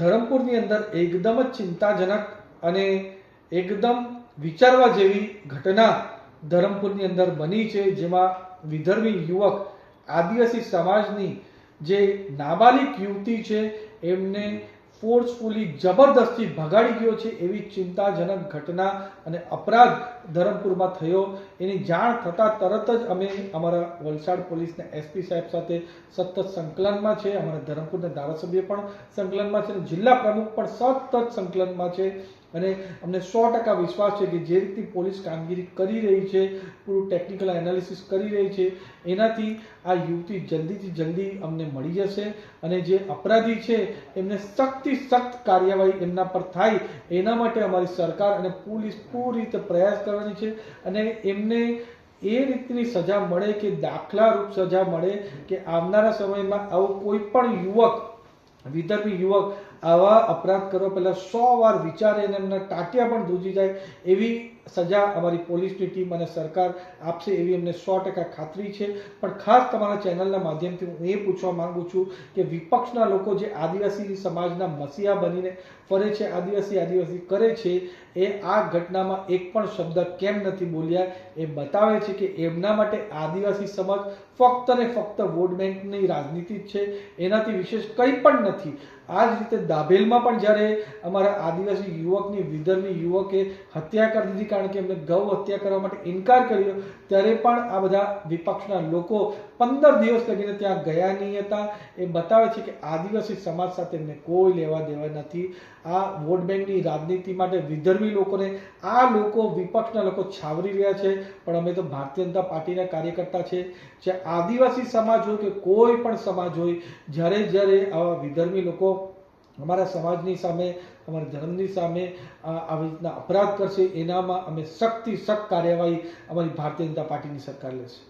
ધરમપુરની અંદર એકદમ જ ચિંતાજનક અને એકદમ વિચારવા જેવી ઘટના ધરમપુરની અંદર બની છે, જેમાં વિધર્મી યુવક આદિવાસી સમાજની જે નાબાલિગ યુવતી છે એમને ફોર્સફુલી જબરદસ્તી ભગાડી ગયો છે એવી ચિંતાજનક ઘટના અને અપરાધ ધરમપુરમાં થયો. એની જાણ થતાં તરત જ અમે અમારા વલસાડ પોલીસના એસપી સાહેબ સાથે સતત સંકલનમાં છે, અમારા ધરમપુરના ધારાસભ્ય પણ સંકલનમાં છે અને જિલ્લા પ્રમુખ પણ સતત સંકલનમાં છે અને અમને 100% વિશ્વાસ છે કે જે રીતની પોલીસ કામગીરી કરી રહી છે, પૂરું ટેકનિકલ એનાલિસિસ કરી રહી છે, એનાથી આ યુવતી જલ્દીથી જલ્દી અમને મળી જશે અને જે અપરાધી છે એમને સખ્તથી સખ્ત કાર્યવાહી એમના પર થાય એના માટે અમારી સરકાર અને પોલીસ પૂરી રીતે પ્રયાસ કરવાની છે અને એમને એ રીતની સજા મળે કે દાખલારૂપ સજા મળે કે આવનારા સમયમાં આવો કોઈ પણ યુવક, વિધર્મી યુવક આવા અપરાધ કરવા પહેલા 100 વાર વિચારે અને એમના ટાટિયા પણ ધ્રુજી જાય એવી સજા અમારી પોલીસની ટીમ અને સરકાર આપશે એવી અમને 100% ખાતરી છે. પણ ખાસ તમારા ચેનલના માધ્યમથી હું એ પૂછવા માંગુ છું કે વિપક્ષના લોકો જે આદિવાસી સમાજના મસીહા બનીને ફરે છે, આદિવાસી કરે છે, એ આ ઘટનામાં એક પણ શબ્દ કેમ નથી બોલ્યા? એ બતાવે છે કે એમના માટે આદિવાસી સમાજ ફક્ત ને ફક્ત વોટ બેંકની રાજનીતિ જ છે, એનાથી વિશેષ કંઈ પણ નથી. આ જ રીતે દાભેલમાં પણ જ્યારે અમારા આદિવાસી યુવકની, વિધર્મી યુવકે હત્યા કરી દીધી કારણ કે એમને ગૌ હત્યા કરવા માટે ઇનકાર કર્યો, ત્યારે પણ આ બધા વિપક્ષના લોકો 15 દિવસ લગીને ત્યાં ગયા નહીં હતા. એ બતાવે છે કે આદિવાસી સમાજ સાથે એમને કોઈ લેવા દેવા નથી. આ વોટ બેંકની રાજનીતિ માટે વિધર્મી લોકોને આ લોકો, વિપક્ષના લોકો છાવરી રહ્યા છે. પણ અમે તો ભારતીય જનતા પાર્ટીના કાર્યકર્તા છે, જે આદિવાસી સમાજ હોય કે કોઈ પણ સમાજ હોય, જ્યારે આવા વિધર્મી લોકો અમારા સમાજની સામે, અમારા ધર્મની સામે આવી રીતના અપરાધ કરશે એનામાં અમે સખ્તથી સખ્ત કાર્યવાહી અમારી ભારતીય જનતા પાર્ટીની સરકાર લેશે.